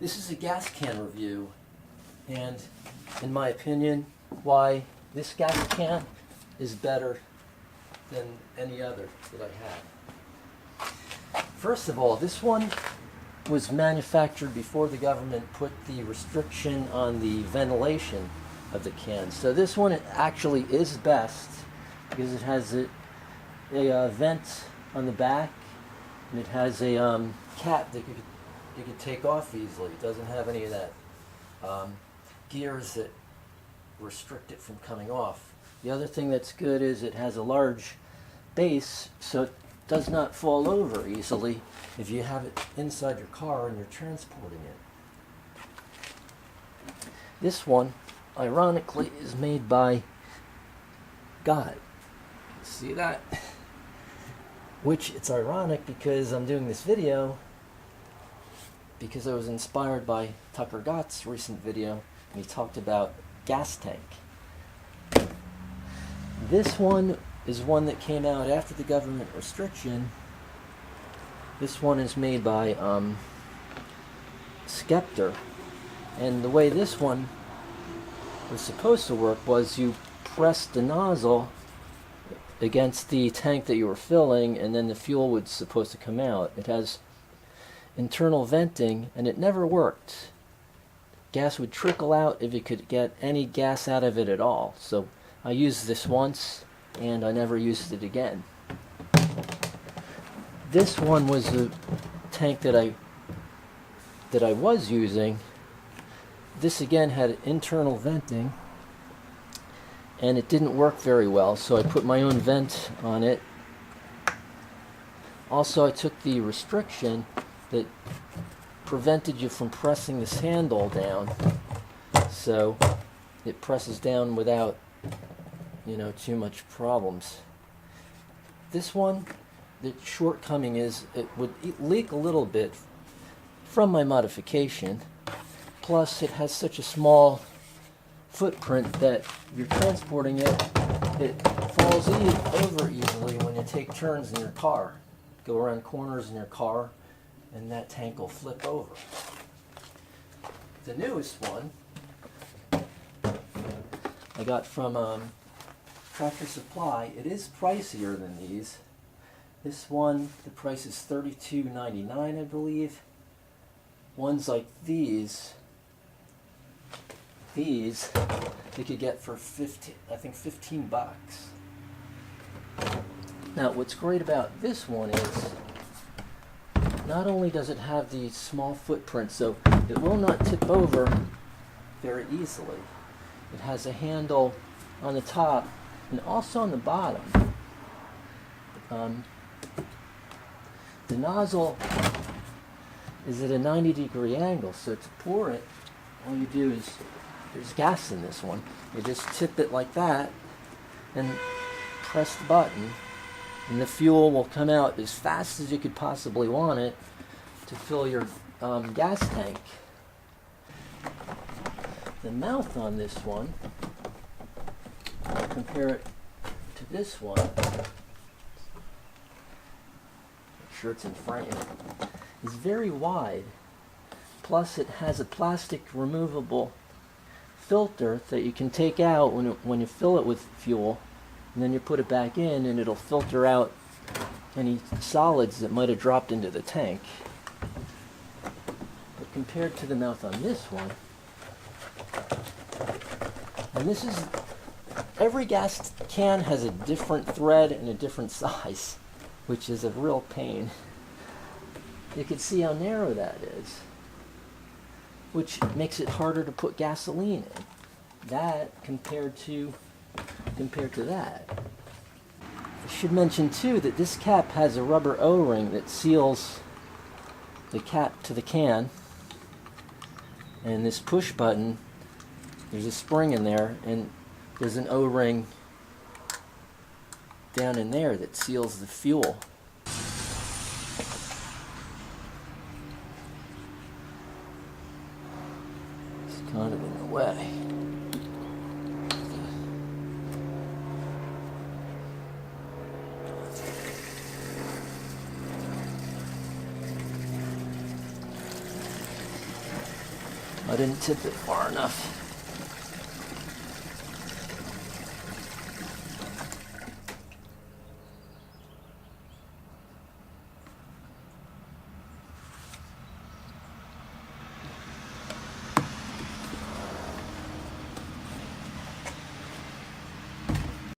This is a gas can review, and in my opinion, why this gas can is better than any other that I have. First of all, this one was manufactured before the government put the restriction on the ventilation of the can. So this one actually is best because it has a vent on the back, and it has a cap that you could take off easily. It doesn't have any of that gears that restrict it from coming off. The other thing that's good is it has a large base, so it does not fall over easily if you have it inside your car and you're transporting it. This one, ironically, is made by God. See that? Which it's ironic because I'm doing this video because I was inspired by Tucker Gott's recent video, and he talked about gas tank. This one is one that came out after the government restriction. This one is made by Scepter, and the way this one was supposed to work was you press the nozzle against the tank that you were filling, and then the fuel was supposed to come out. It has internal venting, and it never worked. Gas would trickle out if you could get any gas out of it at all. So I used this once, and I never used it again. This one was the tank that I was using. This again had internal venting, and it didn't work very well, so I put my own vent on it. Also, I took the restriction that prevented you from pressing this handle down, so it presses down without, too much problems. This one, the shortcoming is it would leak a little bit from my modification, plus it has such a small footprint that you're transporting it, it falls over easily when you take turns in your car. Go around corners in your car, and that tank will flip over. The newest one I got from Tractor Supply. It is pricier than these. This one, the price is $32.99, I believe. Ones like these you could get for 15 bucks. Now, what's great about this one is not only does it have the small footprint, so it will not tip over very easily. It has a handle on the top and also on the bottom. The nozzle is at a 90-degree angle, so to pour it, all you do is, there's gas in this one. You just tip it like that and press the button, and the fuel will come out as fast as you could possibly want it to fill your gas tank. The mouth on this one, I'll compare it to this one. Make sure it's in frame. It's very wide. Plus, it has a plastic removable filter that you can take out when you fill it with fuel, and then you put it back in, and it'll filter out any solids that might have dropped into the tank. But compared to the mouth on this one, and this is, every gas can has a different thread and a different size, which is a real pain. You can see how narrow that is, which makes it harder to put gasoline in. That compared to that. I should mention too that this cap has a rubber O-ring that seals the cap to the can, and this push button, there's a spring in there, and there's an O-ring down in there that seals the fuel. It's kind of in the way. I didn't tip it far enough.